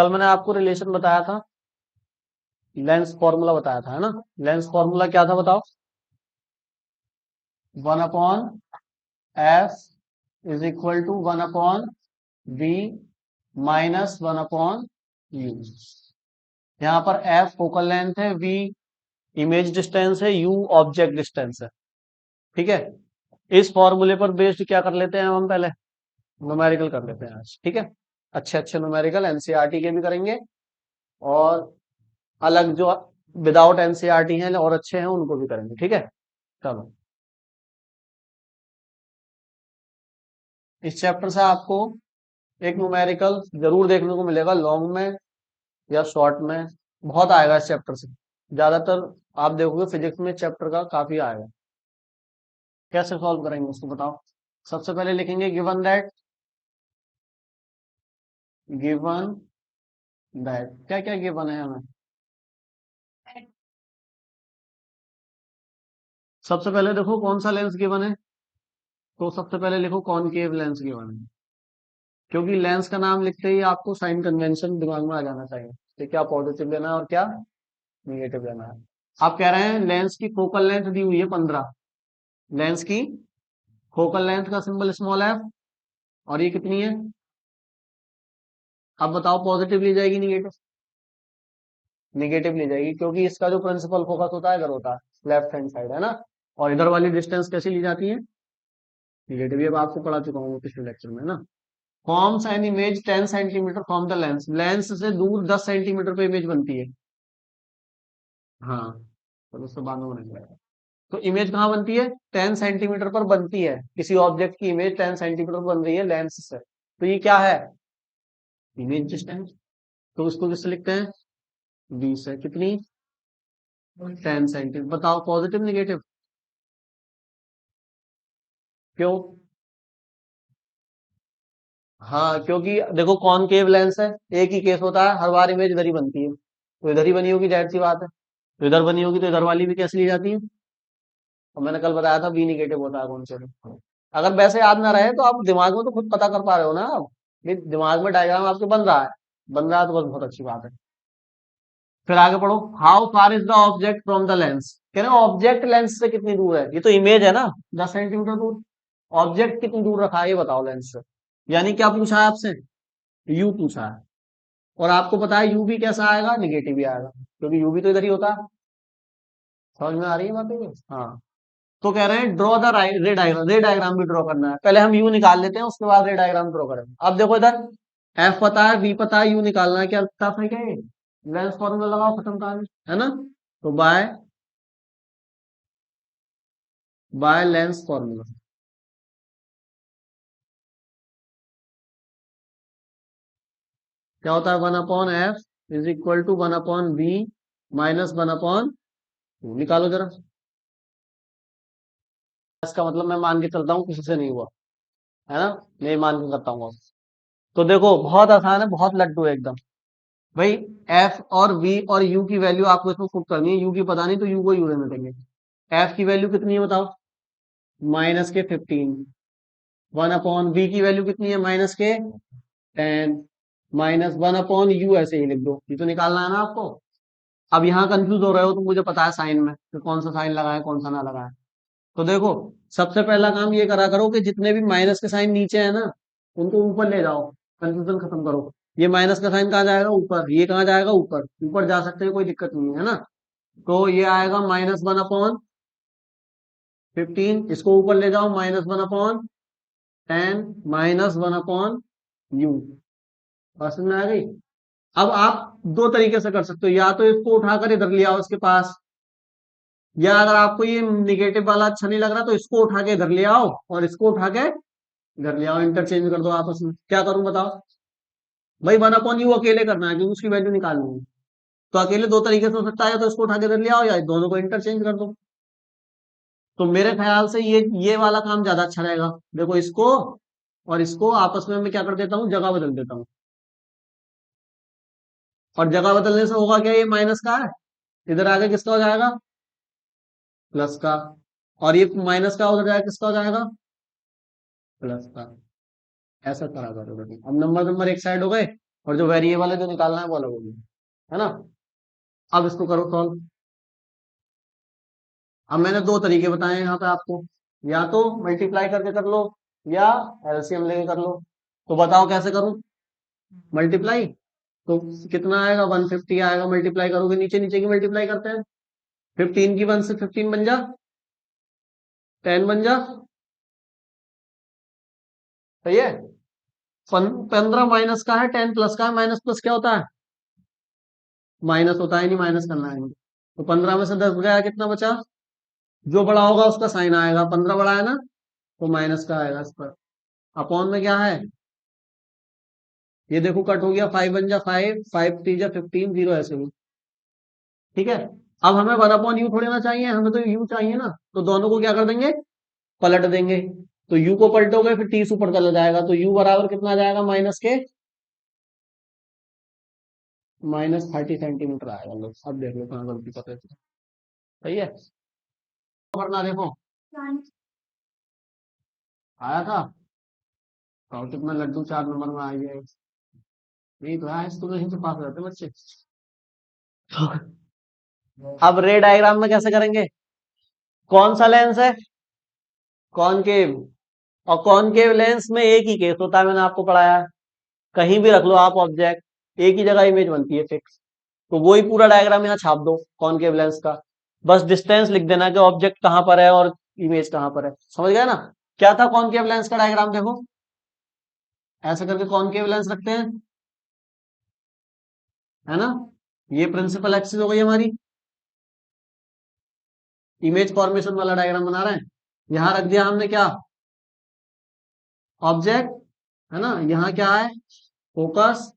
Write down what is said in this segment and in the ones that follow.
कल मैंने आपको रिलेशन बताया था, लेंस फॉर्मूला बताया था, है ना। लेंस फॉर्मूला क्या था बताओ? 1/f=1/v -1/u। यहाँ पर f फोकल लेंथ है, v इमेज डिस्टेंस है, u ऑब्जेक्ट डिस्टेंस है। ठीक है। इस फॉर्मूले पर बेस्ड क्या कर लेते हैं हम पहले? न्यूमेरिकल कर लेते हैं आज। ठीक है। अच्छे अच्छे न्यूमेरिकल एनसीईआरटी के भी करेंगे, और अलग जो विदाउट एनसीईआरटी हैं और अच्छे हैं उनको भी करेंगे। ठीक है। चलो, इस चैप्टर से आपको एक न्यूमेरिकल जरूर देखने को मिलेगा, लॉन्ग में या शॉर्ट में। बहुत आएगा इस चैप्टर से, ज्यादातर आप देखोगे फिजिक्स में चैप्टर का काफी आएगा। कैसे सॉल्व करेंगे उसको बताओ? सबसे पहले लिखेंगे गिवन दैट क्या क्या गिवन है हमें। सबसे पहले देखो कौन सा लेंस गिवन है, तो सबसे पहले लिखो कॉनकेव लेंस गिवन है। क्योंकि लेंस का नाम लिखते ही आपको साइन कन्वेंशन दिमाग में आ जाना चाहिए कि क्या पॉजिटिव लेना है और क्या निगेटिव लेना है। आप कह रहे हैं लेंस की फोकल लेंथ दी हुई है 15। लेंस की फोकल लेंथ का सिंबल स्मॉल एफ, और ये कितनी है? अब बताओ पॉजिटिव ली जाएगी निगेटिव? निगेटिव ली जाएगी, क्योंकि इसका जो प्रिंसिपल फोकस होता है इधर होता है, लेफ्ट हैंड साइड, है ना। और इधर वाली डिस्टेंस कैसी ली जाती है? निगेटिव। ये अब आपको पढ़ा चुका हूँ पिछले लेक्चर में, ना। Forms an image 10 centimetre from the lens. Lens से दूर 10 सेंटीमीटर पे इमेज बनती है। हाँ, तो उससे बाद में बनेगा। तो इमेज कहाँ बनती है? 10 सेंटीमीटर पर बनती है। किसी ऑब्जेक्ट की इमेज 10 सेंटीमीटर पर बन रही है लेंस से, तो ये क्या है? Image distance. तो उसको किससे लिखते हैं? 20 है। कितनी? 10 सेंटीमीटर। बताओ पॉजिटिव निगेटिव? क्यों? हाँ, क्योंकि देखो कॉनकेव लेंस है, एक ही केस होता है, हर बार इमेज इधर ही बनती है, तो इधर ही बनी होगी, जाहिर सी बात है। तो इधर बनी होगी तो इधर वाली भी कैसे ली जाती है? और मैंने कल बताया था बी निगेटिव होता है कौन से में। अगर वैसे याद ना रहे तो आप दिमाग में तो खुद पता कर पा रहे हो ना आप, भी दिमाग में डायग्राम आपके बन रहा है तो बस बहुत अच्छी बात है। फिर आगे पढ़ो। How far is the object from the lens. कह रहे ऑब्जेक्ट लेंस से कितनी दूर है? ये तो इमेज है ना, 10 सेंटीमीटर दूर। ऑब्जेक्ट कितनी दूर रखा है ये बताओ लेंस से। यानी क्या पूछा है आपसे? यू पूछा है। और आपको पता है यू भी कैसा आएगा? निगेटिव ही आएगा, क्योंकि यू भी तो इधर ही होता है। समझ में आ रही है बात ये? हाँ। तो कह रहे हैं ड्रॉ द रे डायग्राम। रे डायग्राम भी ड्रॉ करना है, पहले हम यू निकाल लेते हैं, उसके बाद रे डायग्राम ड्रॉ करेंगे। अब देखो इधर एफ पता है, वी पता है, यू निकालना है। क्या टफ है क्या ये? लेंस फॉर्मूला लगाओ, खत्म कहानी, है ना। तो बाय लेंस फॉर्मूला क्या होता है? 1/f=1/v -1/2। निकालो जरा। इसका मतलब मैं मान के चलता हूँ किसी से नहीं हुआ, है ना। मैं मान के करता हूँ अब। तो देखो बहुत आसान है, बहुत लड्डू है एकदम। भाई एफ और वी और यू की वैल्यू आपको इसमें पुट करनी है। यू की पता नहीं तो यू को यू रहने देंगे। एफ की वैल्यू कितनी है बताओ? -15। 1/v की वैल्यू कितनी है? -10। -1/u ऐसे ही लिख दो, ये तो निकालना है ना आपको। अब यहाँ कंफ्यूज हो रहे हो तो मुझे पता है साइन में कि कौन सा साइन लगाए कौन सा ना लगाए। तो देखो सबसे पहला काम ये करा करो कि जितने भी माइनस के साइन नीचे है ना उनको ऊपर ले जाओ, कंफ्यूजन खत्म करो। ये माइनस का साइन कहाँ जाएगा? ऊपर। ये कहाँ जाएगा? ऊपर। ऊपर जा सकते हैं, कोई दिक्कत नहीं है ना। तो ये आएगा -1/15। इसको ऊपर ले जाओ, -1/10 -1/u। बात समझ में आ गई? अब आप दो तरीके से कर सकते हो, या तो इसको उठाकर इधर ले आओ इसके पास, या अगर आपको ये निगेटिव वाला अच्छा नहीं लग रहा तो इसको उठा के इधर ले आओ और इसको उठा के इधर ले आओ, इंटरचेंज कर दो आपस में। क्या करूं बताओ? भाई 1/u अकेले करना है क्योंकि उसकी वैल्यू निकालनी है। तो अकेले दो तरीके से हो सकता है, या तो इसको उठा के इधर ले आओ या दोनों को इंटरचेंज कर दो। तो मेरे ख्याल से ये वाला काम ज्यादा अच्छा रहेगा। देखो इसको और इसको आपस में मैं क्या कर देता हूँ, जगह बदल देता हूँ। और जगह बदलने से होगा क्या? ये माइनस का है, इधर आगे किसका हो जाएगा? प्लस का। और ये माइनस का उधर जाएगा, किसका हो जाएगा? प्लस का। ऐसा करा करो। देखो अब नंबर नंबर एक साइड हो गए और जो वेरिएबल है जो निकालना है वो अलग होगी, है ना। अब इसको करो सॉल्व। अब मैंने दो तरीके बताए हैं यहाँ पे आपको, या तो मल्टीप्लाई करके कर लो या एलसीएम लेके कर लो। तो बताओ कैसे करूं मल्टीप्लाई। तो कितना आएगा 150 आएगा, मल्टीप्लाई करोगे नीचे नीचे की मल्टीप्लाई करते हैं। 15 की 1 से 15 बन जा, 10 बन जा, सही है। 15 माइनस का है, 10 प्लस का है, माइनस प्लस क्या होता है, माइनस होता है, नहीं माइनस करना है। तो 15 में से 10 गया, कितना बचा, जो बड़ा होगा उसका साइन आएगा, 15 बड़ा है ना, तो माइनस का आएगा इस पर। अपॉन में क्या है, ये देखो कट हो गया, 5 बन जा 5, 5 3 जा 15, जीरो ऐसे भी, ठीक है। अब हमें 1/u थोड़ी ना चाहिए, हमें तो u चाहिए ना, तो दोनों को क्या कर देंगे, पलट देंगे। तो u को पलटोगे फिर t ऊपर चला जाएगा, तो u बराबर कितना आ जाएगा, -30 सेंटीमीटर आएगा। लो अब देख लो कहाँ गलती कर रहे थे, सही है। वरना देखो आया था, और कितना लड्डू 4 नंबर में आ गया, यही तो है, स्कूल में से पास हो जाते बच्चे। अब रे डायग्राम में कैसे करेंगे, कौन सा लेंस है, कॉनकेव, और कॉनकेव लेंस में एक ही केस होता है, मैंने आपको पढ़ाया है। कहीं भी रख लो आप ऑब्जेक्ट, एक ही जगह इमेज बनती है फिक्स। तो वही पूरा डायग्राम यहाँ छाप दो कॉनकेव लेंस का, बस डिस्टेंस लिख देना कि ऑब्जेक्ट कहाँ पर है और इमेज कहाँ पर है, समझ गए ना। क्या था कॉनकेव लेंस का डायग्राम, देखो ऐसे करके कॉनकेव लेंस रखते हैं, है ना। ये प्रिंसिपल एक्सिस हो गई हमारी, इमेज फॉर्मेशन वाला डायग्राम बना रहे हैं। यहां रख दिया हमने क्या, ऑब्जेक्ट, है ना। यहाँ क्या है, फोकस,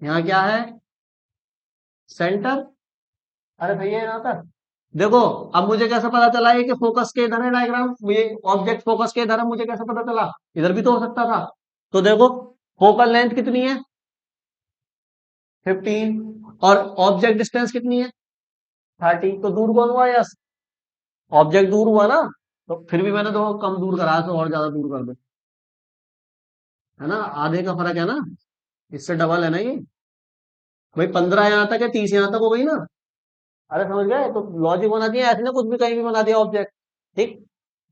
यहाँ क्या है, सेंटर। अरे भैया यहाँ तक देखो। अब मुझे कैसे पता चला ये कि फोकस के इधर है डायग्राम, ये ऑब्जेक्ट फोकस के इधर है, मुझे कैसे पता चला, इधर भी तो हो सकता था। तो देखो फोकल लेंथ कितनी है, 15, और ऑब्जेक्ट डिस्टेंस कितनी है, 30। तो दूर कौन हुआ, यस ऑब्जेक्ट दूर हुआ ना। तो फिर भी मैंने तो कम दूर करा, तो और ज्यादा दूर कर दो, है ना, आधे का फर्क है ना, इससे डबल है ना ये। भाई 15 यहाँ तक है, 30 यहाँ तक हो गई ना। अरे समझ गए, तो लॉजिक होना चाहिए ऐसे ना, कुछ भी कहीं भी बना दिया ऑब्जेक्ट, ठीक।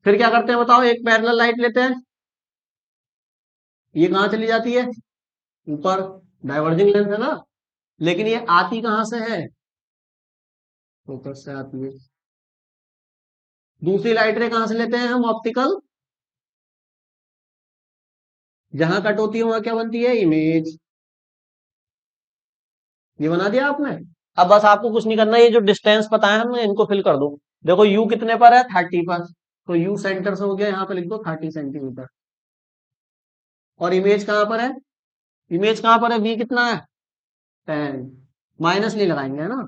फिर क्या करते हैं बताओ, एक पैरेलल लाइट लेते हैं, ये कहाँ चली जाती है, ऊपर, डाइवर्जिंग लेंस है ना। लेकिन ये आती कहाँ से है, फोकस से आती है। दूसरी लाइट रे कहाँ से लेते हैं हम, ऑप्टिकल, जहां कट होती है वहां क्या बनती है, इमेज। ये बना दिया आपने। अब बस आपको कुछ नहीं करना, ये जो डिस्टेंस पता है हमने इनको फिल कर दो। देखो u कितने पर है, 30 पर, तो u सेंटर से हो गया, यहाँ पे लिख दो 30 सेंटीमीटर। और इमेज कहाँ पर है, इमेज कहाँ पर है, v कितना है, 10, माइनस नहीं लगाएंगे, है ना,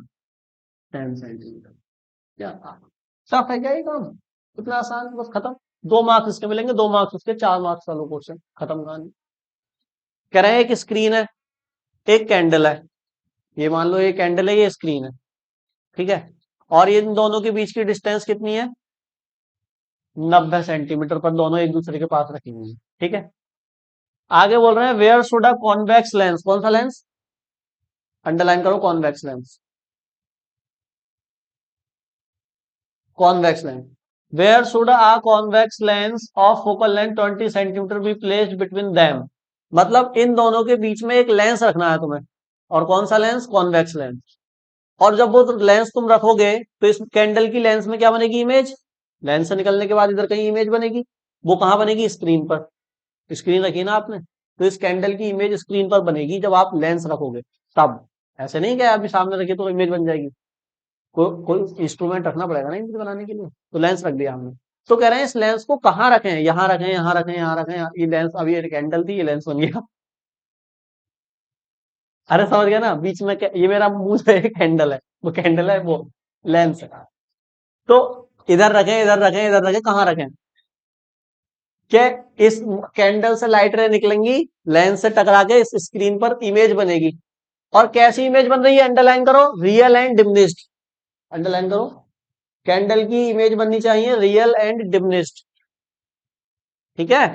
10 सेंटीमीटर। क्या टफ है क्या ये काम, इतना आसान, बस खत्म। 2 मार्क्स इसके मिलेंगे, 2 मार्क्स उसके, 4 मार्क्स वालों क्वेश्चन, खत्म कहानी। कह रहे हैं एक स्क्रीन है, एक कैंडल है, ये मान लो ये कैंडल है, ये स्क्रीन है, ठीक है। और ये इन दोनों के बीच की डिस्टेंस कितनी है, 90 सेंटीमीटर पर, दोनों एक दूसरे के पास रखी हुई है, ठीक है। आगे बोल रहे हैं where should a convex lens, कौन सा लेंस, अंडरलाइन करो, convex lens, convex lens. Where should a convex lens of focal length 20 centimetre be placed between them. मतलब इन दोनों के बीच में एक लेंस रखना है तुम्हें, और कौन सा लेंस, कॉन्वेक्स लेंस। और जब वो लेंस तुम रखोगे तो इस कैंडल की लेंस में क्या बनेगी, इमेज। लेंस से निकलने के बाद इधर कहीं इमेज बनेगी, वो कहां बनेगी, स्क्रीन पर। स्क्रीन रखी ना आपने, तो इस कैंडल की इमेज स्क्रीन पर बनेगी जब आप लेंस रखोगे तब। ऐसे नहीं क्या अभी सामने रखिए तो इमेज बन जाएगी, कोई इंस्ट्रूमेंट रखना पड़ेगा ना इमेज बनाने के लिए, तो लेंस रख दिया हमने। तो कह रहे हैं इस लेंस को कहाँ रखें, यहाँ रखें, यहाँ रखें, यहाँ रखें, ये लेंस, अभी ये कैंडल थी, ये लेंस बन गया। अरे समझ गया ना, बीच में ये मेरा मुंह से कैंडल है, वो कैंडल है, वो लेंस है। तो इधर रखें, इधर रखें, इधर रखें, कहाँ रखें, क्या इस कैंडल से लाइट रे निकलेंगी, लेंस से टकरा के इस स्क्रीन पर इमेज बनेगी। और कैसी इमेज बन रही है, अंडरलाइन करो, रियल एंड डिमिनिश्ड, अंडरलाइन करो। कैंडल की इमेज बननी चाहिए रियल एंड डिमिनिश्ड, ठीक है।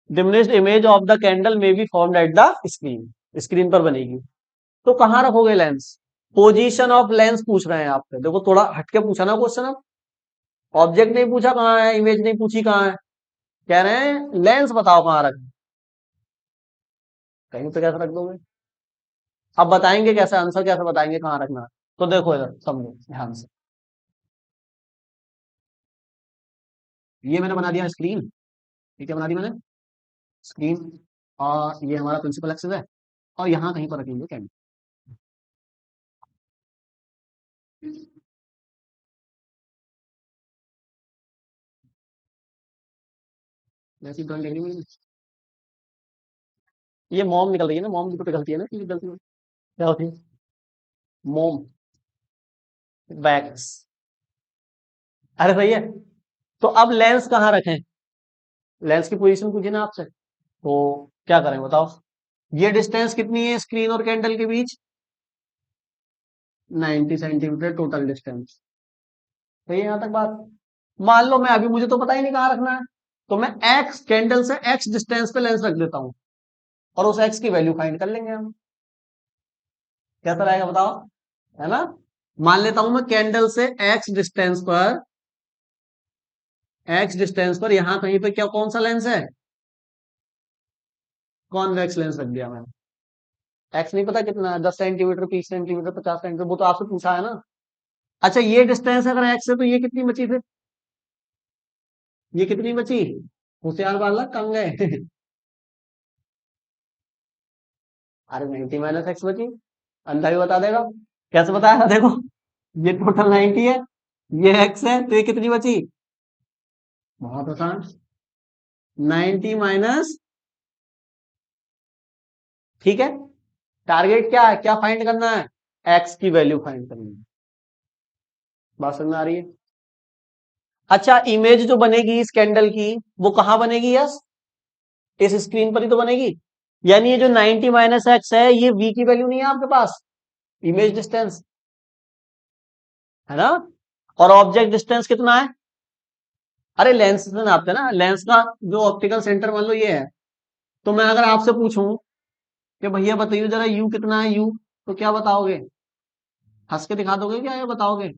Diminished image of the candle में be formed at the screen, screen पर बनेगी। तो कहां रखोगे लेंस? पोजीशन ऑफ लेंस पूछ रहे हैं आपसे, देखो थोड़ा हटके पूछा ना क्वेश्चन। अब ऑब्जेक्ट नहीं पूछा कहाँ है, इमेज नहीं पूछी कहाँ है, कह रहे हैं लेंस बताओ कहाँ रखें। कहीं पे कैसे रख दोगे? अब बताएंगे कैसे, आंसर कैसे बताएंगे कहाँ रखना है। तो देखो इधर समझो ध्यान से, ये मैंने बना दिया स्क्रीन, ठीक है, बना दी मैंने स्क्रीन, और ये हमारा प्रिंसिपल एक्सिस है, और यहाँ कहीं पर रखेंगे कैंडल। ऐसी ड्राइंग देखनी मुझे। ये मॉम निकल रही है ना, मॉम की तो गलती है ना, ये गलती क्या होती है? मोम, बैक्स। अरे भैया, तो अब लेंस कहाँ रखें? लेंस की पोजीशन पूछी ना आपसे, तो क्या करें बताओ? ये डिस्टेंस कितनी है स्क्रीन और कैंडल के बीच? 90 सेंटीमीटर टोटल डिस्टेंस। तो ये यहां तक बात। मान लो मैं अभी, मुझे तो पता ही नहीं कहाँ रखना है, तो मैं एक्स कैंडल से एक्स डिस्टेंस पे लेंस रख देता हूं, और उस एक्स की वैल्यू फाइंड कर लेंगे हम। कैसा रहेगा बताओ? है ना? मान लेता हूं मैं कैंडल से एक्स डिस्टेंस पर यहां कहीं पे क्या, कौन सा लेंस है? कॉन्वेक्स लेंस रख दिया मैंने। एक्स नहीं पता कितना है, 10 सेंटीमीटर, 30 सेंटीमीटर, 50 सेंटीमीटर, वो तो आपसे पूछा है ना। अच्छा, ये डिस्टेंस अगर एक्स है तो ये कितनी बची फिर? ये कितनी बची? होशियार बालक कम गए। अरे 90 - x बची, अंधा भी बता देगा। कैसे बताया देखो, ये टोटल 90 है, ये x है, तो ये कितनी बची? बहुत आसान, 90 - ठीक है। टारगेट क्या है, क्या फाइंड करना है? x की वैल्यू फाइंड करनी है। बात समझ में आ रही है? अच्छा, इमेज जो बनेगी इस कैंडल की, वो कहां बनेगी? यस, इस स्क्रीन पर ही तो बनेगी। यानी ये जो 90 - x है, ये v की वैल्यू नहीं है आपके पास, इमेज डिस्टेंस है ना। और ऑब्जेक्ट डिस्टेंस कितना है? अरे लेंस से नापते हैं ना, लेंस का जो ऑप्टिकल सेंटर मान लो ये है। तो मैं अगर आपसे पूछूं कि भैया बताइए जरा यू कितना है, यू, तो क्या बताओगे? हंस के दिखा दोगे क्या, या बताओगे?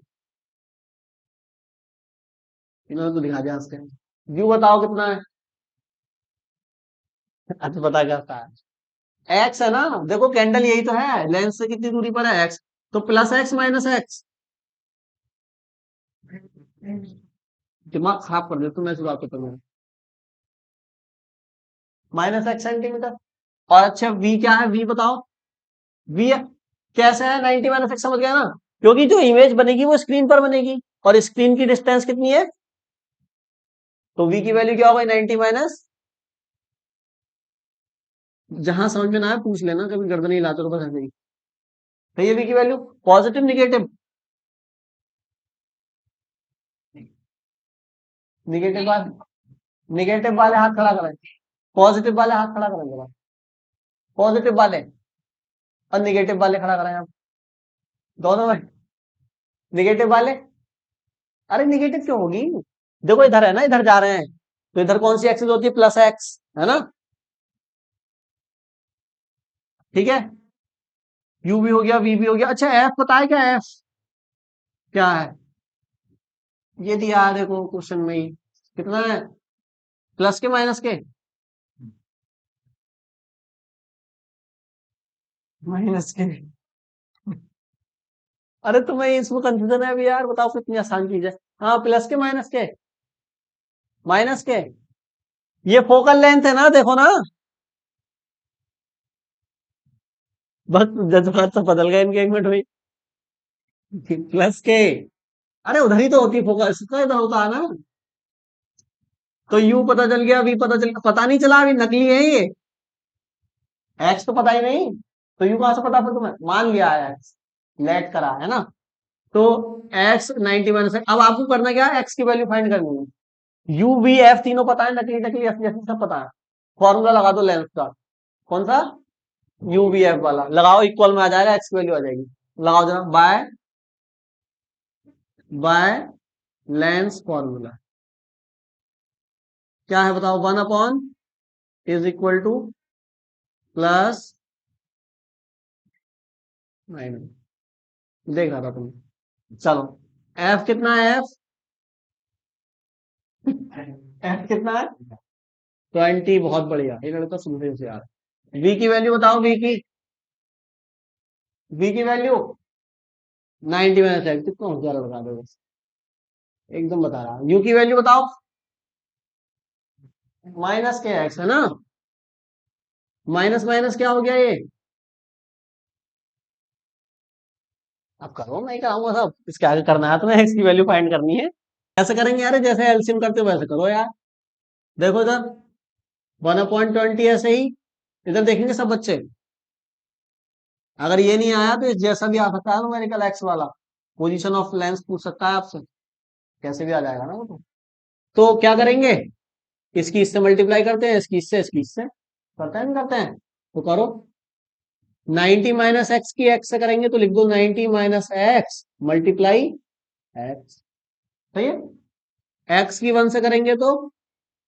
इन्होंने तो दिखा दिया हंस के। यू बताओ कितना है? अच्छा पता करता है, एक्स है ना। देखो कैंडल यही तो है, लेंस से कितनी दूरी पर है, एक्स। तो प्लस एक्स माइनस एक्स। दिमाग खराब कर दे तुम ऐसी बातों पर मेरा। -x centimetre. और अच्छा वी क्या है, वी बताओ। वी कैसे है, 90 - x, समझ गया ना? क्योंकि जो इमेज बनेगी वो स्क्रीन पर बनेगी, और स्क्रीन की डिस्टेंस कितनी है, तो वी की वैल्यू क्या होगा, 90 माइनस। जहां समझ में ना आए पूछ लेना, कभी गर्दन ही हिलाते तो बस ऐसे ही। तो ये वी की वैल्यू, पॉजिटिव निगेटिव? निगेटिव वाले, निगेटिव वाले हाथ खड़ा करें, पॉजिटिव वाले हाथ खड़ा करें जरा, पॉजिटिव वाले, और निगेटिव वाले खड़ा करें आप, दोनों में। निगेटिव वाले, अरे निगेटिव क्यों होगी? देखो इधर है ना, इधर जा रहे हैं, तो इधर कौन सी एक्सिस होती है, प्लस एक्स, है ना। ठीक है, यू भी हो गया, वी भी हो गया। अच्छा एफ पता है क्या, एफ क्या है? ये दिया है देखो क्वेश्चन में ही, कितना है, प्लस के माइनस के? माइनस के। अरे तुम्हें इसमें कंफ्यूजन है अभी यार, बताओ कितनी आसान चीज है। हाँ प्लस के माइनस के, माइनस के। ये फोकल लेंथ है ना, देखो ना। वक्त जज्बात से बदल गए इनके, 1 मिनट हुई। प्लस के, अरे उधर ही तो होती है फोकस, इसका इधर होता है ना। तो यू पता चल गया, वी पता चल गया, पता नहीं चला अभी, नकली है ये। एक्स तो पता ही नहीं, तो यू कहां से पता फिर तुम्हें, मान लिया है एक्स, लेट करा है ना। तो एक्स 90 - अब आपको करना क्या है, एक्स की वैल्यू फाइंड करनी है। यू वी एफ तीनों पता है, नकली नकली एफ जैसे सब पता है। फॉर्मूला लगा दो लेंस का, कौन सा? यू वी एफ वाला लगाओ, इक्वल में आ जाएगा, एक्स की वैल्यू आ जाएगी। लगाओ जरा, बाय बाय लेंस फॉर्मूला क्या है बताओ, 1/√m is equal two plus 9। देख रहा था तुम। चलो एफ कितना है? एफ कितना है? 20। बहुत बढ़िया, ये लड़का सुनते से यार। वी की वैल्यू बताओ, वी की वैल्यू 90 माइनस एक्स। कितना होशियार लड़का दो, एकदम बता रहा। यू की वैल्यू बताओ, माइनस के एक्स है ना। माइनस माइनस क्या हो गया ये? अब करो, मैं कराऊंगा सब, इसके आगे करना है तुम्हें, एक्स की वैल्यू फाइंड करनी है। ऐसे करेंगे यार, जैसे एलसीएम करते हो वैसे करो यार। देखो इधर 1/20 ऐसे ही, इधर देखेंगे सब बच्चे। अगर ये नहीं आया तो जैसा भी आ सकता है न्यूमेरिकल एक्स वाला, पोजीशन ऑफ लेंस पूछ सकता है आपसे, कैसे भी आ जाएगा ना वो तो क्या करेंगे, इसकी इससे मल्टीप्लाई करते हैं, इसकी इससे करते हैं, नहीं करते हैं तो करो। 90 माइनस एक्स की एक्स से करेंगे तो लिख दो 90 माइनस एक्स मल्टीप्लाई एक्स। सही है। एक्स की 1 से करेंगे तो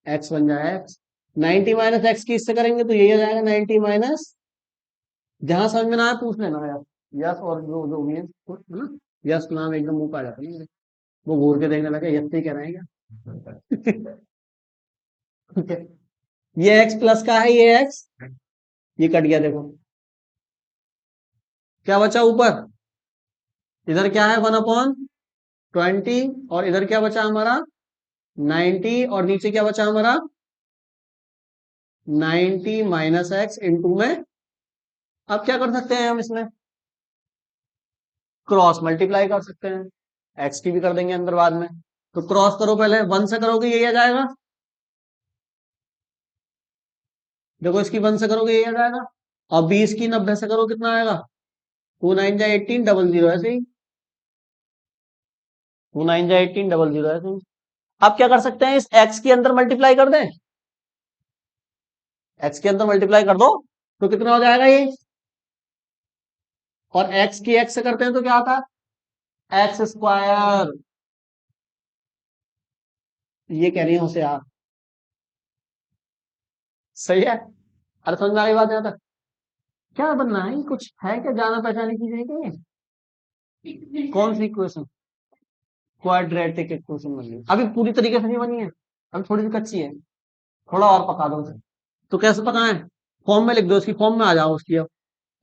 एक्स बन जाएगा एक्स। 90 माइनस एक्स की इससे करेंगे तो यही आ जाएगा 90 माइनस। जहां समझ में ना आया पूछ लेना यार। यस और जो जो भी है ना, यस नाम एकदम मुंह पे आ जाता है ना, वो घूर के देखने लगा यस से ही कह रहे हैं क्या। ठीक है। ये एक्स प्लस का है, ये एक्स, ये कट गया देखो, क्या बचा ऊपर? इधर क्या है 1/20, और इधर क्या बचा हमारा 90, और नीचे क्या बचा हमारा 90 माइनस एक्स इंटू में। अब क्या कर सकते हैं हम इसमें, क्रॉस मल्टीप्लाई कर सकते हैं, एक्स की भी कर देंगे अंदर बाद में। तो क्रॉस करो, पहले 1 से करोगे यही आ जाएगा, देखो इसकी 1 से करोगे यही आ जाएगा। और 20 की 90 से करो कितना आएगा, 2 9 जा 18 डबल जीरो ऐसे ही, 2 9 जा 18 डबल जीरो ऐसे ही। अब क्या कर सकते हैं, इस एक्स के अंदर मल्टीप्लाई कर दें, एक्स के अंदर मल्टीप्लाई कर दो तो कितना हो जाएगा ये। और एक्स की एक्स से करते हैं तो क्या आता है, एक्स स्क्वायर। ये कह रही है उसे यार, सही है। अरे समझ में आ गई बात यहाँ तक? क्या बनना है, कुछ है क्या जाना पहचाने की है क्या? कौन सी इक्वेशन? क्वाड्रेटिक इक्वेशन बनी है, अभी पूरी तरीके से नहीं बनी है, अभी थोड़ी सी कच्ची है, थोड़ा और पका दो उसे। तो कैसे पकाएं, फॉर्म में लिख दो, उसकी फॉर्म में आ जाओ उसकी। अब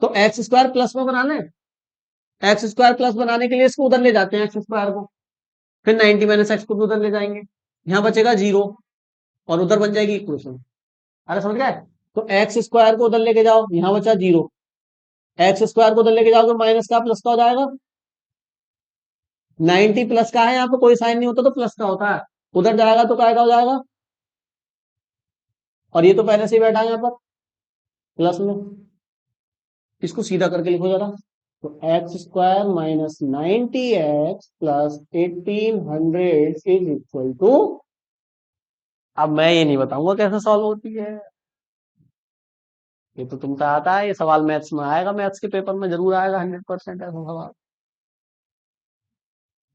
तो एक्स स्क्वायर प्लस में बना लें, एक्स स्क्वायर प्लस बनाने के लिए इसको उधर ले जाते हैं एक्स स्क्वायर को, फिर 90 माइनस एक्स को भी उधर ले जाएंगे, यहाँ बचेगा 0, और उधर बन जाएगी इक्वेशन। अरे समझ गए? तो एक्स स्क्वायर को उधर लेके जाओ, यहाँ बचा 0, एक्स स्क्वायर को उधर लेके जाओगे माइनस का प्लस का हो जाएगा। 90 प्लस का है, यहाँ पे कोई साइन नहीं होता तो प्लस का होता है, उधर जाएगा तो काय का हो जाएगा। और ये तो पहले से ही बैठा है यहाँ पर प्लस में, इसको सीधा करके लिखो जरा। तो x square minus 90x plus 1800 is equal to. अब मैं ये नहीं बताऊंगा कैसे सॉल्व होती है, ये तो तुमको आता है, ये सवाल मैथ्स में आएगा, मैथ्स के पेपर में जरूर आएगा 100% ऐसा सवाल।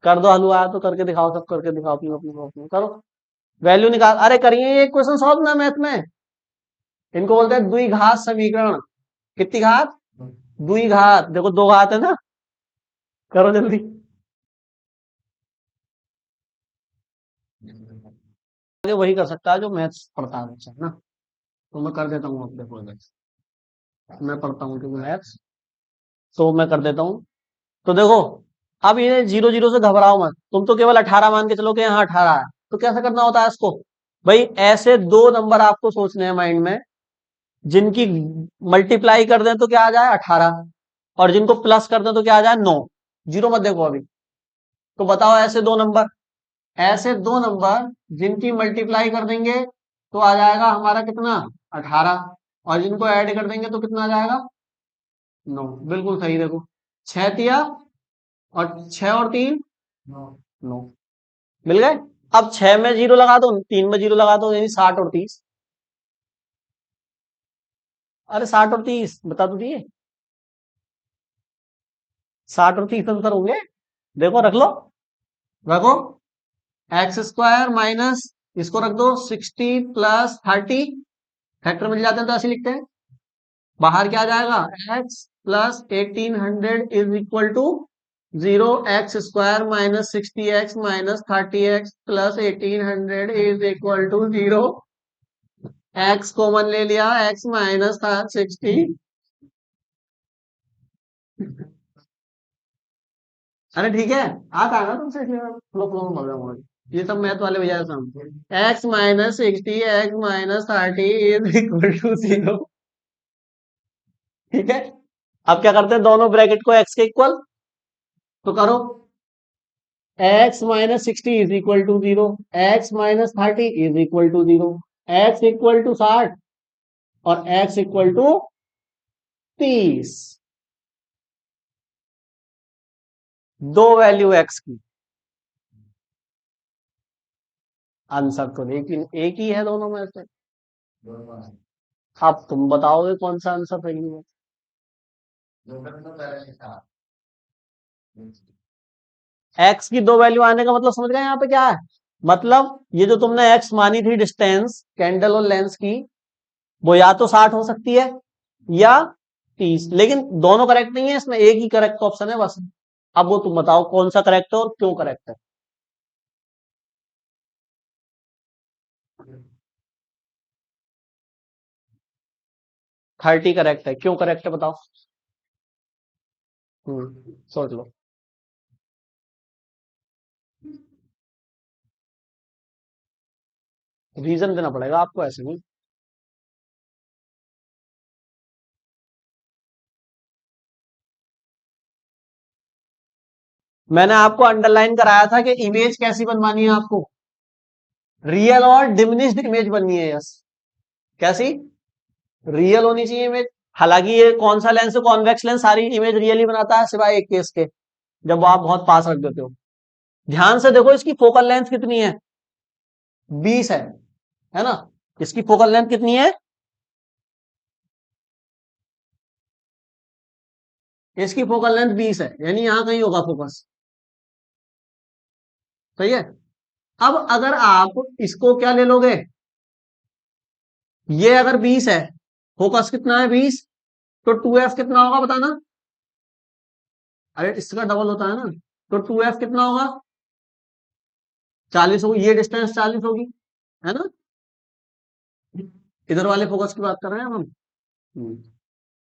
कर दो हलवा, तो करके दिखाओ, सब करके दिखाओ अपने अपने अपने करो। वैल्यू निकाल, अरे करिए ये क्वेश्चन सॉल्व ना मैथ में, इनको बोलते हैं द्विघात समीकरण। कितनी घात? द्विघात, देखो दो घात है ना, करो जल्दी। आगे वही कर सकता है जो मैथ्स पढ़ता है बच्चा ना, तो मैं कर देता हूँ अपने प्रोजेक्ट, मैं पढ़ता हूँ क्योंकि मैथ्स, तो मैं कर देता हूँ। तो देखो, अब ये 0 0 से घबराओ मत, तुम तो केवल 18 मान के चलो कि यहाँ 18 है। तो कैसे करना होता है इसको, भाई ऐसे दो नंबर आपको सोचने हैं माइंड में, जिनकी मल्टीप्लाई कर दें तो क्या आ जाए 18, और जिनको प्लस कर दें तो क्या आ जाए 9। जीरो मत देखो अभी। तो बताओ ऐसे दो नंबर, ऐसे दो नंबर जिनकी मल्टीप्लाई कर देंगे तो आ जाएगा हमारा कितना 18, और जिनको ऐड कर देंगे तो कितना आ जाएगा 9। बिल्कुल सही, देखो 6 तिया, और 6 और 3 9, मिल गए। अब 6 में 0 लगा दो, 3 में 0 लगा दो, यानी 60 और 30। अरे 60 और 30 बता दो दिए, 60 और 30 अंतर होंगे, देखो रख लो, रखो। एक्स स्क्वायर माइनस, इसको रख दो 60 प्लस 30 फैक्टर मिल जाते हैं तो ऐसे लिखते हैं, बाहर क्या आ जाएगा, x plus 1800 is equal to 0, x square minus 60x minus 30x plus 1800 is equal to 0, x common ले लिया, x माइनस था 60। अरे ठीक है, आता है ना तुमसे, फ्लो फ्लो में बोल रहा हूँ, ये सब मैथ वाले भैया सामने, x minus 60 x minus 30 is equal to 0। ठीक है, अब क्या करते हैं, दोनों ब्रैकेट को x के इक्वल तो करो, x minus 60 is equal to 0, x minus 30 is equal to 0, x equal to 60 और x इक्वल टू 30। दो वैल्यू x की, आंसर तो एक ही है दोनों में से। अब तुम बताओगे कौन सा आंसर सही है। x की दो वैल्यू आने का मतलब समझ गए यहाँ पे क्या है, मतलब ये जो तुमने x मानी थी डिस्टेंस कैंडल और लेंस की, वो या तो 60 हो सकती है या 30, लेकिन दोनों करेक्ट नहीं है, इसमें एक ही करेक्ट ऑप्शन है बस। अब वो तुम बताओ कौन सा करेक्ट है और क्यों करेक्ट है। 30 करेक्ट है, क्यों करेक्ट है बताओ। सोच लो। रीजन देना पड़ेगा आपको, ऐसे नहीं। मैंने आपको अंडरलाइन कराया था कि इमेज कैसी बनवानी है आपको, रियल और डिमिनिश्ड इमेज बननी है, यस। कैसी, रियल होनी चाहिए इमेज। हालांकि ये कौन सा लेंस है, कॉन्वेक्स लेंस सारी इमेज रियल ही बनाता है सिवाय एक केस के, जब वो आप बहुत पास रख देते हो। ध्यान से देखो इसकी फोकल लेंथ कितनी है, 20 है ना। इसकी फोकल लेंथ कितनी है, इसकी फोकल लेंथ 20 है, यानी यहां कहीं होगा फोकस, सही है। अब अगर आप इसको क्या ले लोगे, ये अगर 20 है, फोकस कितना है 20, तो 2f कितना होगा बताना। अरे इसका डबल होता है ना, तो 2f कितना होगा, 40 होगी, ये डिस्टेंस 40 होगी, है ना। इधर वाले फोकस की बात कर रहे हैं हम।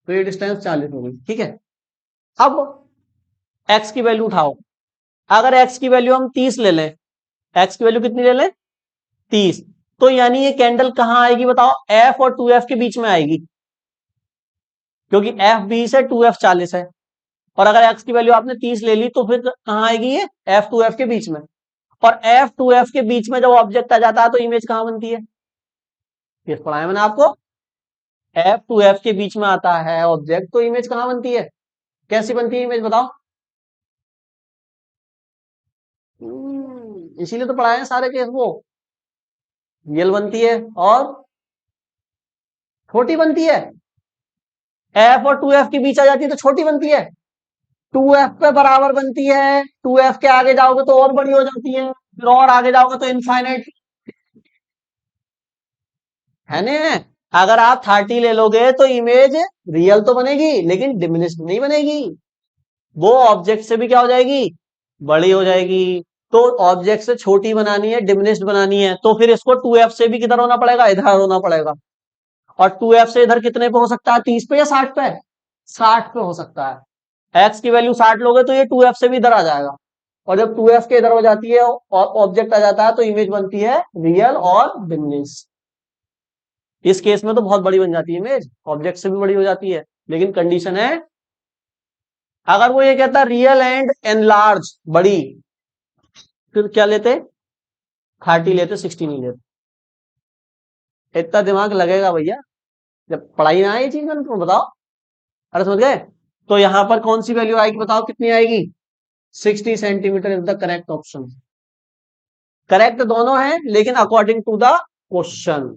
तो ये डिस्टेंस 40 होगी, ठीक है। अब x की वैल्यू उठाओ, अगर x की वैल्यू हम 30 ले लें, x की वैल्यू कितनी ले लें 30, तो यानी ये कैंडल कहां आएगी बताओ, f और 2f के बीच में आएगी, क्योंकि f 20 है 2f 40 है। और अगर x की वैल्यू आपने 30 ले ली तो फिर कहां आएगी ये, f 2f के बीच में। और f 2f के बीच में जब ऑब्जेक्ट आ जाता है तो इमेज कहां बनती है, ये पढ़ाया मैंने आपको, f 2f के बीच में आता है ऑब्जेक्ट तो इमेज कहां बनती है, कैसी बनती है इमेज बताओ। इसीलिए तो पढ़ाए हैं सारे केस, वो रियल बनती है और छोटी बनती है, f और 2f के बीच आ जाती है तो छोटी बनती है, 2f पे बराबर बनती है, 2f के आगे जाओगे तो और बड़ी हो जाती है, फिर और आगे जाओगे तो इनफाइनाइट, है ना। अगर आप 30 ले लोगे तो इमेज रियल तो बनेगी लेकिन डिमिनिश्ड नहीं बनेगी, वो ऑब्जेक्ट से भी क्या हो जाएगी, बड़ी हो जाएगी। तो ऑब्जेक्ट से छोटी बनानी है, डिमिनिश्ड बनानी है, तो फिर इसको 2f से भी किधर होना पड़ेगा, इधर होना पड़ेगा। और 2f से इधर कितने पे हो सकता है, 30 पे या 60 पे, 60 पे हो सकता है। x की वैल्यू 60 लोगे तो ये 2f से भी इधर आ जाएगा, और जब 2f के इधर हो जाती है और ऑब्जेक्ट आ जाता है तो इमेज बनती है रियल और डिमिनिश्ड। इस केस में तो बहुत बड़ी बन जाती है इमेज, ऑब्जेक्ट से भी बड़ी हो जाती है, लेकिन कंडीशन है अगर वो ये कहता है रियल एंड एनलार्ज बड़ी, फिर क्या लेते, 30 लेते, 60 नहीं लेते। इतना दिमाग लगेगा भैया, जब पढ़ाई ना आए चीज तुम बताओ। अरे समझ गए, तो यहां पर कौन सी वैल्यू आएगी बताओ, कितनी आएगी, 60 centimetre is the correct option. Correct दोनों है लेकिन अकॉर्डिंग टू द क्वेश्चन,